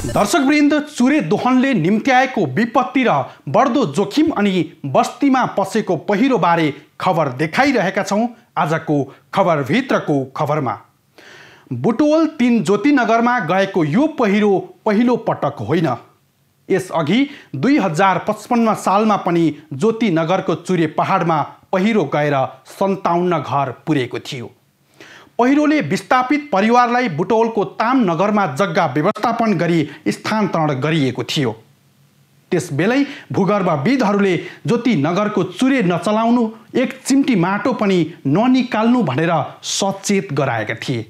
A: दर्शकवृन्द, चुरे दोहनले निम्त्याएको विपत्ति र बढ्दो जोखिम अनि बस्तीमा पसेको पहिरोबारे खबर देखाइरहेका छौँ आजको खबरभित्रको खबरमा। बुटवल 3 ज्योतिनगरमा गएको यो पहिरो पहिलो पटक होइन। यसअघि 2055 सालमा पनि ज्योतिनगरको चुरे पहाडमा पहिरो गएर 57 घर पुरेको थियो। पहिरोले विस्थापित परिवारलाई बुटवलको ताम नगरमा जग्गा व्यवस्थापन गरी स्थानान्तरण गरिएको थियो। त्यसबेलै भूगर्भविदहरूले ज्योतिनगरको चुरे नचलाउनु, एक चिम्टी माटो पनि ननिकाल्नु भनेर सचेत गराएका थिए।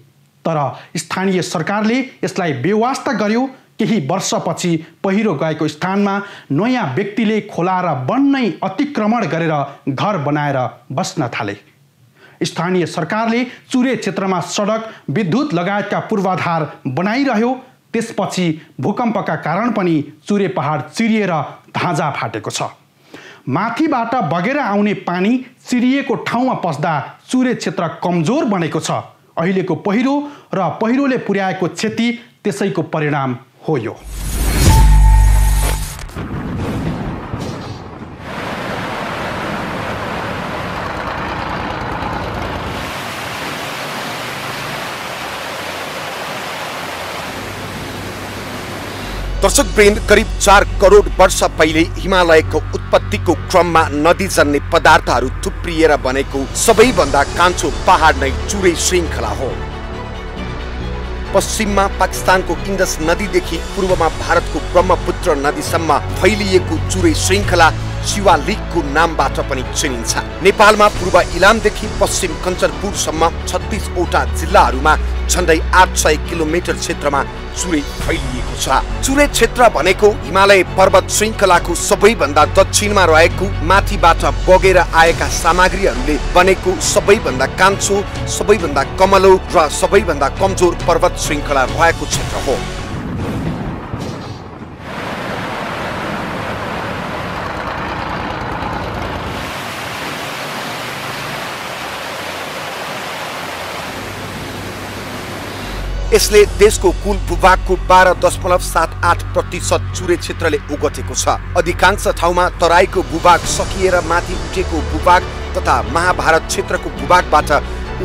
A: तर स्थानीय सरकारले यसलाई बेवास्ता गर्यो। केही वर्षपछि पहिरो गएको स्थानमा नयाँ व्यक्तिले खोला र वन नै अतिक्रमण गरेर घर बनाएर बस्न थाले। स्थानीय सरकारले चुरे क्षेत्रमा सडक, विद्युत लगायतका पूर्वाधार बनाइरह्यो। त्यसपछि भूकम्पका कारण पनि चुरे पहाड चिरिएर धाँजा फाटेको छ। माथिबाट बगेर आउने पानी चिरिएको ठाउँमा पस्दा चुरे क्षेत्र कमजोर बनेको छ। अहिलेको पहिरो र पहिरोले पुर्याएको क्षति त्यसैको परिणाम हो यो।
B: दर्शकवृन्द, करिब 4 करोड वर्ष पहिले हिमालयको उत्पत्तिको क्रममा नदी जन्ने पदार्थहरू थुप्रिएर बनेको सबैभन्दा कान्छो पहाड नै चुरे श्रृङ्खला हो। पश्चिममा पाकिस्तानको इन्डस नदीदेखि पूर्वमा भारतको ब्रह्मपुत्र नदीसम्म फैलिएको चुरे श्रृङ्खला शिवालिकको नामबाट पनि चिनिन्छ। नेपालमा पूर्व इलामदेखि पश्चिम कञ्चनपुरसम्म 36 वटा जिल्लाहरूमा झन्डै 800 किलोमिटर क्षेत्रमा चुरे फैलिएको छ। चुरे क्षेत्र भनेको हिमालय पर्वत श्रृङ्खलाको सबैभन्दा दक्षिणमा रहेको, माथिबाट बगेर आएका सामग्रीहरूले बनेको सबैभन्दा कान्छो, सबैभन्दा कमलो र सबैभन्दा कमजोर पर्वत श्रृङ्खला रहेको क्षेत्र हो। यसले देशको कुल भूभागको 12.78% चुरे क्षेत्रले ओगटेको छ। अधिकांश ठाउँमा तराईको भूभाग सकिएर माथि उठेको भूभाग तथा महाभारत क्षेत्रको भूभागबाट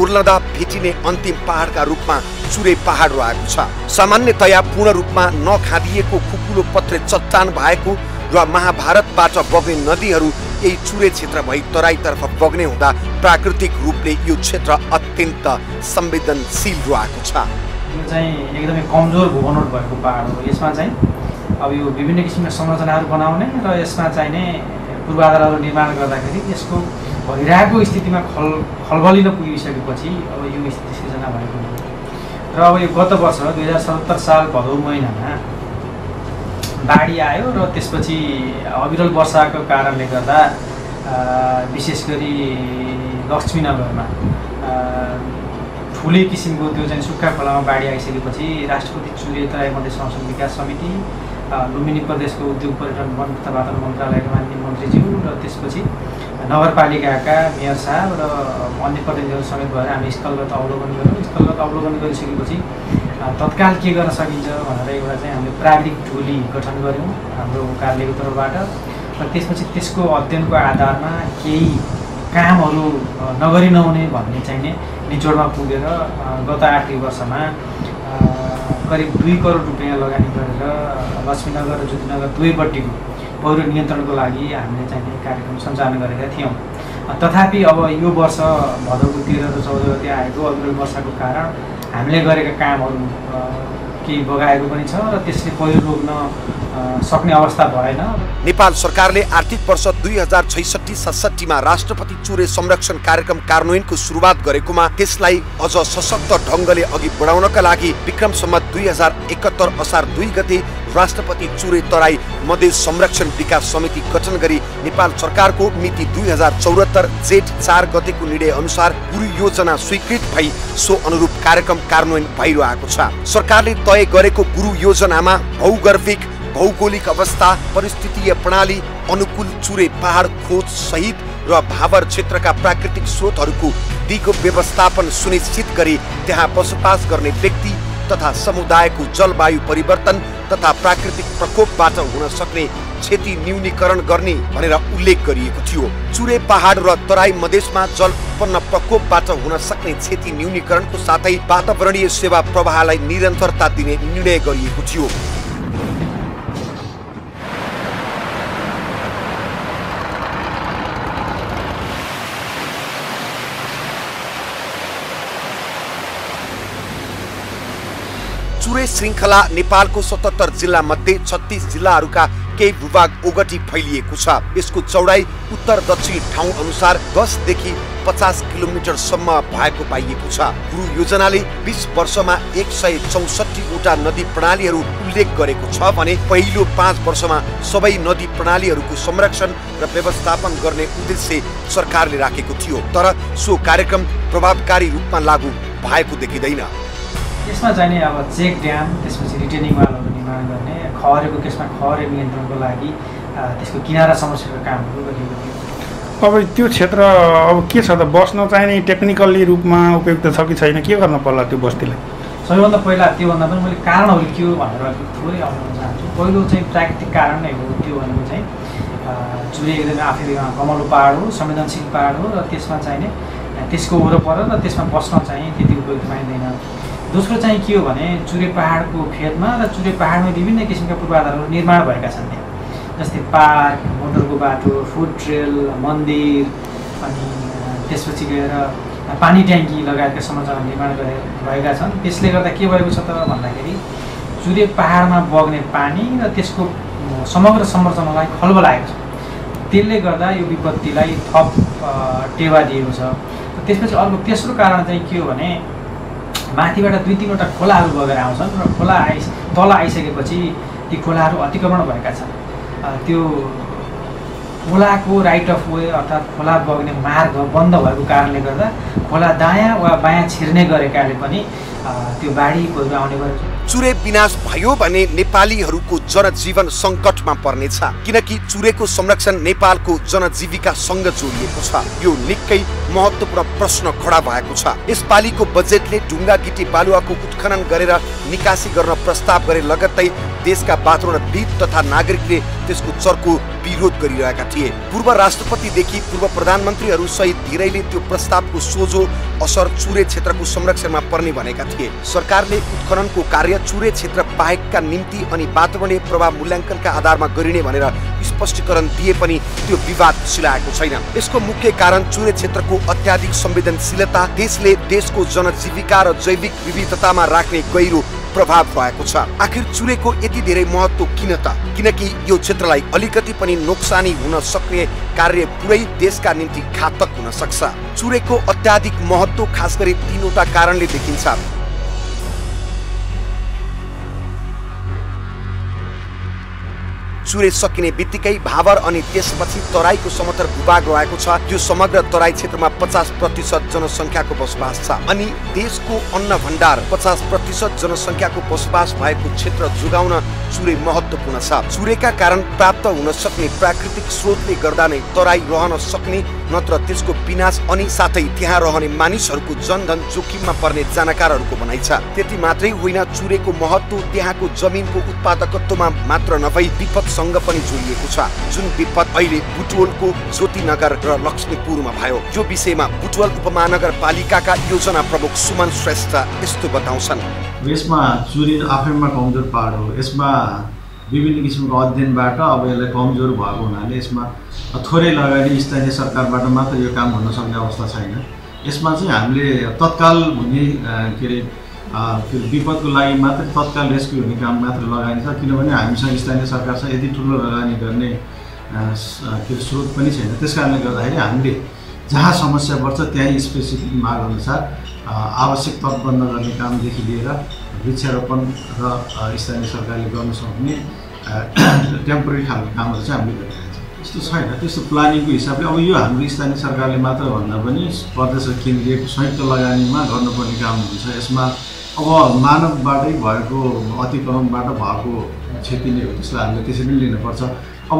B: उर्लदा भेटिने अन्तिम पहाडका रूपमा चुरे पहाड रहेको छ। सामान्यतया पूर्ण रूपमा नखादिएको खुकुलो पत्रे चट्टान भएको र महाभारतबाट बग्ने नदीहरू यही चुरे क्षेत्र भई तराईतर्फ बग्ने हुँदा प्राकृतिक रूपले यो क्षेत्र अत्यन्त संवेदनशील रहेको छ।
K: यो चाहिँ एकदमै कमजोर भूबनोट भएको पहाड हो। यसमा चाहिँ अब यो विभिन्न किसिमका संरचनाहरू बनाउने र यसमा चाहिने पूर्वाधारहरू निर्माण गर्दाखेरि यसको भइरहेको स्थितिमा खलबलिन पुगिसकेपछि अब यो स्थिति सिर्जना भएको हो। र अब यो गत वर्ष 2077 साल भदौ महिनामा बाढी आयो र त्यसपछि अविरल वर्षाको कारणले गर्दा विशेष गरी लक्ष्मीनगरमा ठुलै किसिमको त्यो चाहिँ सुक्खा खोलामा बाढी आइसकेपछि राष्ट्रपति चुरे तराई मधेस संरक्षण विकास समिति, लुम्बिनी प्रदेशको उद्योग पर्यटन वन तथा वातावरण मन्त्रालयका माननीय मन्त्रीज्यू र त्यसपछि नगरपालिकाका मेयर साहब र अन्य प्रतिनिधिहरू समेत भएर हामी स्थलगत अवलोकन गऱ्यौँ। स्थलगत अवलोकन गरिसकेपछि तत्काल के गर्न सकिन्छ भनेर एउटा चाहिँ हामीले प्राविधिक टोली गठन गऱ्यौँ हाम्रो कार्यालयको तर्फबाट र त्यसपछि त्यसको अध्ययनको आधारमा केही कामहरू नगरी नहुने भन्ने चाहिँ निचोडमा पुगेर गत आर्थिक वर्षमा करिब 2 करोड रुपियाँ लगानी गरेर लक्ष्मीनगर र ज्योतिनगर दुवैपट्टिको पहिरो नियन्त्रणको लागि हामीले चाहिँ कार्यक्रम सञ्चालन गरेका थियौँ। तथापि अब यो वर्ष भदौको 13 र 14 गते आएको अग्रिम वर्षाको कारण हामीले गरेका कामहरू केही बगाएको पनि छ र त्यसले पहिरो रोक्न सक्ने अवस्था भएन।
B: नेपाल सरकारले आर्थिक वर्ष 2066-67 मा राष्ट्रपति चुरे संरक्षण कार्यक्रम कार्यान्वयनको सुरुवात गरेकोमा त्यसलाई अझ सशक्त ढङ्गले अघि बढाउनका लागि विक्रम सम्वत 2071 असार 2 गते राष्ट्रपति चुरे तराई मधेस संरक्षण विकास समिति गठन गरी नेपाल सरकारको मिति 2074 जेठ 4 गतेको निर्णय अनुसार गुरु योजना स्वीकृत भई सो अनुरूप कार्यक्रम कार्यान्वयन भइरहेको छ। सरकारले तय गरेको गुरु योजनामा भौगर्भिक भौगोलिक अवस्था परिस्थितिय प्रणाली अनुकूल चुरे पहाड खोज सहित र भावर क्षेत्रका प्राकृतिक स्रोतहरूको दिगो व्यवस्थापन सुनिश्चित गरी त्यहाँ बसोबास गर्ने व्यक्ति तथा समुदायको जलवायु परिवर्तन तथा प्राकृतिक प्रकोपबाट हुन सक्ने क्षति न्यूनीकरण गर्ने भनेर उल्लेख गरिएको थियो। चुरे पहाड र तराई मधेसमा जल उत्पन्न प्रकोपबाट हुन सक्ने क्षति न्यूनीकरणको साथै वातावरणीय सेवा प्रवाहलाई निरन्तरता दिने निर्णय गरिएको थियो। चुरे श्रृङ्खला नेपालको 77 जिल्ला मध्ये 36 जिल्लाहरूका केही भूभाग ओगटी फैलिएको छ। यसको चौडाई उत्तर दक्षिण ठाउँ अनुसार 10 देखि 50 किलोमिटरसम्म भएको पाइएको छ। गुरु योजनाले 20 वर्षमा 164 वटा नदी प्रणालीहरू उल्लेख गरेको छ भने पहिलो 5 वर्षमा सबै नदी प्रणालीहरूको संरक्षण र व्यवस्थापन गर्ने उद्देश्य सरकारले राखेको थियो, तर सो कार्यक्रम प्रभावकारी रूपमा लागू भएको देखिँदैन।
K: यसमा चाहिँ अब चेक ड्याम त्यसपछि रिटेनिङ वालहरू निर्माण गर्ने खहरेको केसमा खहरे नियन्त्रणको लागि त्यसको किनारा समस्याको कामहरू गरिएको थियो।
C: अब त्यो क्षेत्र अब के छ त बस्न चाहिने टेक्निकली रूपमा उपयुक्त छ कि छैन, के गर्न पर्ला त्यो बस्तीलाई?
K: सबैभन्दा पहिला त्योभन्दा पनि मैले कारणहरू के हो भनेर थोरै आउन चाहन्छु। पहिलो चाहिँ प्राकृतिक कारण नै हो। त्यो भनेको चाहिँ चुरे एकदमै आफै कमलो पहाड हो, संवेदनशील पहाड हो र त्यसमा चाहिँ त्यसको वरपर र त्यसमा बस्न चाहिँ त्यति उपयुक्त पाइँदैन। दोस्रो चाहिँ के हो भने चुरे पहाडको फेदमा र चुरे पहाडमा विभिन्न किसिमका पूर्वाधारहरू निर्माण भएका छन् त्यहाँ, जस्तै पार्क, मोटरको बाटो, फुड ट्रेल, मन्दिर अनि त्यसपछि गएर पानी ट्याङ्की लगायतका संरचना निर्माण भएका छन्। त्यसले गर्दा के भएको छ त भन्दाखेरि चुरे पहाडमा बग्ने पानी र त्यसको समग्र संरचनालाई खल्ब लागेको छ। त्यसले गर्दा यो विपत्तिलाई थप टेवा दिएको छ। त्यसपछि अर्को तेस्रो कारण चाहिँ के हो भने माथिबाट 2-3 वटा खोलाहरू बगेर आउँछन् र तल आइसकेपछि ती खोलाहरू अतिक्रमण भएका छन्। त्यो खोलाको राइट अफ वे अर्थात् खोला बग्ने मार्ग बन्द भएको कारणले गर्दा खोला दायाँ वा बायाँ छिर्ने गरेकाले पनि त्यो बाढी पहिरो आउने गरेको छ।
B: चुरे विनाश भयो भने नेपालीहरूको जनजीवन सङ्कटमा पर्नेछ, किनकि चुरेको संरक्षण नेपालको जनजीविकासँग जोडिएको छ। यो निकै महत्त्वपूर्ण प्रश्न खडा भएको छ। यसपालिको बजेटले ढुङ्गा गिटी बालुवाको उत्खनन गरेर निकासी गर्न प्रस्ताव गरे लगत्तै देशका वातावरणविद तथा नागरिकले त्यसको चर्को विरोध गरिरहेका थिए। पूर्व राष्ट्रपतिदेखि पूर्व प्रधानमन्त्रीहरू सहित धेरैले त्यो प्रस्तावको सोझो असर चुरे क्षेत्रको संरक्षणमा पर्ने भनेका थिए। सरकारले उत्खननको कार्य चुरे क्षेत्र बाहेकका निम्ति अनि वातावरणीय प्रभाव मूल्याङ्कनका आधारमा गरिने भनेर स्पष्टीकरण दिए पनि त्यो विवाद सिलाएको छैन। यसको मुख्य कारण चुरे क्षेत्रको अत्याधिक संवेदनशीलता देशले देशको जनजीविका र जैविक विविधतामा राख्ने गहिरो प्रभाव रहेको छ। आखिर चुरेको यति धेरै महत्त्व किन त? किनकि यो क्षेत्रलाई अलिकति पनि नोक्सानी हुन सक्ने कार्य पुरै देशका निम्ति घातक हुन सक्छ। चुरेको अत्याधिक महत्त्व खास गरी 3 वटा कारणले देखिन्छ। चुरे सकिने बित्तिकै भावर अनि त्यसपछि तराईको समतल भूभाग रहेको छ। यो समग्र तराई क्षेत्रमा 50% जनसङ्ख्याको बसोबास छ अनि देशको अन्न भण्डार 50% जनसङ्ख्याको बसोबास भएको क्षेत्र जोगाउन चुरे महत्त्वपूर्ण छ। चुरेका कारण प्राप्त हुन सक्ने प्राकृतिक स्रोतले गर्दा नै तराई रहन सक्ने नत्र त्यसको विनाश अनि साथै त्यहाँ रहने मानिसहरूको जनधन जोखिममा पर्ने जानकारहरूको भनाइ छ। त्यति मात्रै होइन, चुरेको महत्त्व त्यहाँको जमिनको उत्पादकत्वमा मात्र नभई विपदसँग पनि जोडिएको छ, जुन विपद अहिले बुटवलको ज्योतिनगर र लक्ष्मीपुरमा भयो। यो विषयमा बुटवल उपमहानगरपालिकाका योजना प्रमुख सुमन श्रेष्ठ यस्तो बताउँछन्।
L: यसमा चुरे आफैमा कमजोर पहाड हो। यसमा विभिन्न किसिमको अध्ययनबाट अब यसलाई कमजोर भएको हुनाले यसमा थोरै लगानी स्थानीय सरकारबाट मात्र यो काम हुन सक्ने अवस्था छैन। यसमा चाहिँ हामीले तत्काल हुने विपदको लागि मात्र तत्काल रेस्क्यु हुने काम मात्र लगानी छ, किनभने हामीसँग स्थानीय सरकारसँग यति ठुलो लगानी गर्ने स्रोत पनि छैन। त्यस कारणले गर्दाखेरि हामीले जहाँ समस्या पर्छ त्यहीँ स्पेसिफिक माग अनुसार आवश्यक तटबन्ध गर्ने कामदेखि लिएर वृक्षारोपण र स्थानीय सरकारले गर्न सक्ने टेम्पोरेरी खालको कामहरू चाहिँ हामीले गरिरहेका छौँ। त्यस्तो छैन, त्यस्तो प्लानिङको हिसाबले अब यो हाम्रो स्थानीय सरकारले मात्र भन्दा पनि प्रदेश र केन्द्रीय संयुक्त लगानीमा गर्नुपर्ने काम हुन्छ। यसमा अब मानवबाटै भएको अतिक्रमणबाट भएको क्षति नै हो, त्यसलाई हामीले त्यसरी नै लिनुपर्छ। अब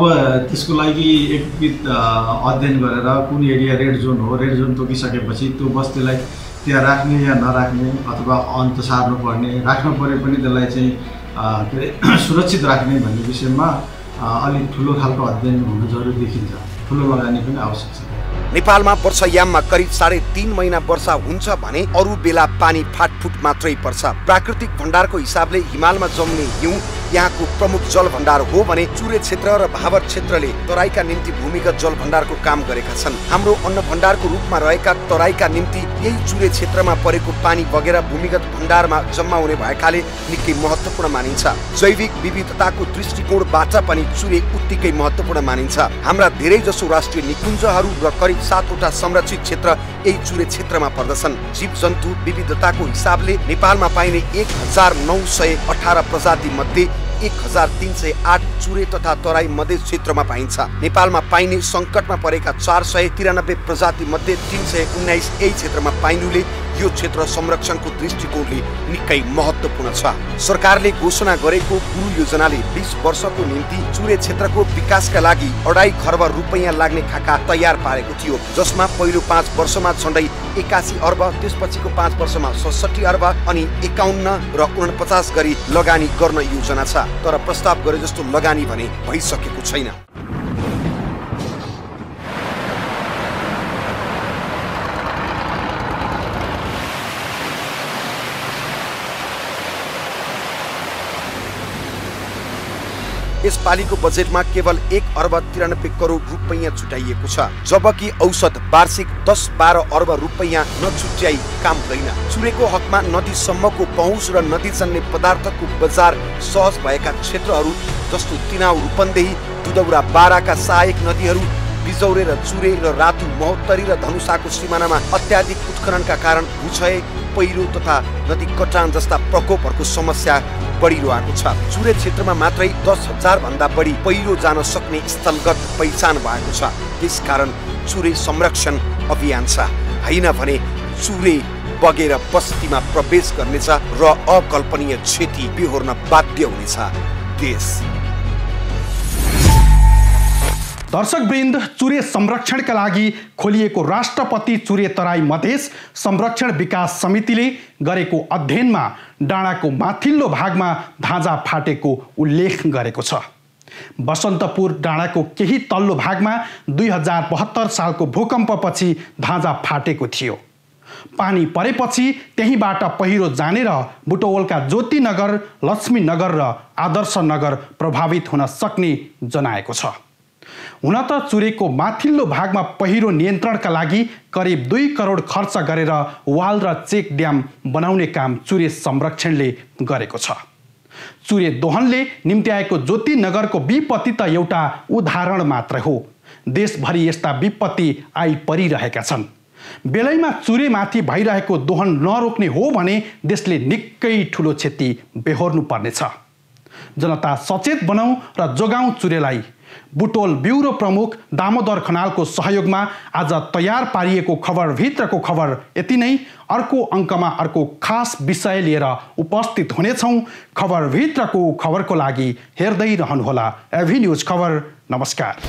L: त्यसको लागि एकीकृत अध्ययन गरेर कुन एरिया रेड जोन हो, रेड जोन तोकिसकेपछि त्यो बस्तीलाई त्यहाँ राख्ने या नराख्ने अथवा अन्त सार्नुपर्ने, राख्न परे पनि त्यसलाई चाहिँ के अरे सुरक्षित राख्ने भन्ने विषयमा अलिक ठुलो खालको अध्ययन हुनु जरुरी देखिन्छ। ठुलो लगानी पनि आवश्यक छ।
B: नेपालमा वर्षायाममा करिब 3.5 महिना वर्षा हुन्छ भने अरू बेला पानी फाटफुट मात्रै पर्छ। प्राकृतिक भण्डारको हिसाबले हिमालमा जम्ने हिउँ यहाँको प्रमुख जल भण्डार हो भने चुरे क्षेत्र र भावर क्षेत्रले तराईका निम्ति भूमिगत जल भण्डारको काम गरेका छन्। हाम्रो अन्न भण्डारको रूपमा रहेका तराईका निम्ति यही चुरे क्षेत्रमा परेको पानी बगेर भूमिगत भण्डारमा जम्मा हुने भएकाले निकै महत्त्वपूर्ण मानिन्छ। जैविक विविधताको दृष्टिकोणबाट पनि चुरे उत्तिकै महत्त्वपूर्ण मानिन्छ। हाम्रा धेरै जसो राष्ट्रिय निकुञ्जहरू र करिब 7वटा संरक्षित क्षेत्र यही चुरे क्षेत्रमा पर्दछन्। जीव जन्तु विविधताको हिसाबले नेपालमा पाइने 1918 प्रजाति मध्ये 1308 चुरे तथा तराई मधेस क्षेत्रमा पाइन्छ। नेपालमा पाइने संकटमा परेका 493 प्रजाति मध्ये 319 यही क्षेत्रमा पाइनुले यो क्षेत्र संरक्षणको दृष्टिकोणले निकै महत्त्वपूर्ण छ। सरकारले घोषणा गरेको गुरु योजनाले 20 वर्षको निम्ति चुरे क्षेत्रको विकासका लागि 2.5 खर्ब रुपैयाँ लाग्ने खाका तयार पारेको थियो, जसमा पहिलो 5 वर्षमा झन्डै 81 अर्ब, त्यसपछिको 5 वर्षमा 67 अर्ब अनि 51 र 49 गरी लगानी गर्न योजना छ। तर प्रस्ताव गरे जस्तो लगानी भने भइसकेको छैन। यसपालिको बजेटमा केवल 1 अर्ब 93 करोड रुपैयाँ छुट्याइएको छ, जबकि औसत वार्षिक 10-12 अर्ब रुपैयाँ नछुट्याई काम हुँदैन। चुरेको हकमा नदीसम्मको पहुँच र नदीजन्य पदार्थको बजार सहज भएका क्षेत्रहरू जस्तो तिनाउ, रूपन्देही, दुधौरा, बाराका सहायक नदीहरू बिजौरे र चुरे र रातु, महोत्तरी र धनुषाको सिमानामा अत्याधिक उत्खननका कारण भूक्षय, पहिरो तथा नदी कटान जस्ता प्रकोपहरूको समस्या बढिरहेको छ। चुरे क्षेत्रमा मात्रै 10,000 भन्दा बढी पहिरो जान सक्ने स्थलगत पहिचान भएको छ। त्यसकारण चुरे संरक्षण अभियान छ, होइन भने चुरे बगेर बस्तीमा प्रवेश गर्नेछ र अकल्पनीय क्षति बिहोर्न बाध्य हुनेछ देश।
A: दर्शकवृन्द, चुरे संरक्षणका लागि खोलिएको राष्ट्रपति चुरे तराई मधेस संरक्षण विकास समितिले गरेको अध्ययनमा डाँडाको माथिल्लो भागमा धाजा फाटेको उल्लेख गरेको छ। बसन्तपुर डाँडाको केही तल्लो भागमा 2072 सालको भूकम्पपछि धाजा फाटेको थियो। पानी परेपछि त्यहीबाट पहिरो जाने र बुटवलका ज्योतिनगर, लक्ष्मीनगर र आदर्श नगर प्रभावित हुन सक्ने जनाएको छ। हुन त चुरेको माथिल्लो भागमा पहिरो नियन्त्रणका लागि करिब 2 करोड खर्च गरेर वाल र चेक ड्याम बनाउने काम चुरे संरक्षणले गरेको छ। चुरे दोहनले निम्त्याएको ज्योतिनगरको विपत्ति त एउटा उदाहरण मात्र हो। देशभरि यस्ता विपत्ति आइपरिरहेका छन्। बेलैमा चुरेमाथि भइरहेको दोहन नरोक्ने हो भने देशले निकै ठुलो क्षति बेहोर्नु पर्नेछ। जनता सचेत बनाऊ र जोगाउँ चुरेलाई। बुटोल ब्युरो प्रमुख दामोदर खनालको सहयोगमा आज तयार पारिएको खबरभित्रको खबर यति नै। अर्को अङ्कमा अर्को खास विषय लिएर उपस्थित हुनेछौँ। खबरभित्रको खबरको लागि हेर्दै रहनुहोला एभी न्युज खबर। नमस्कार।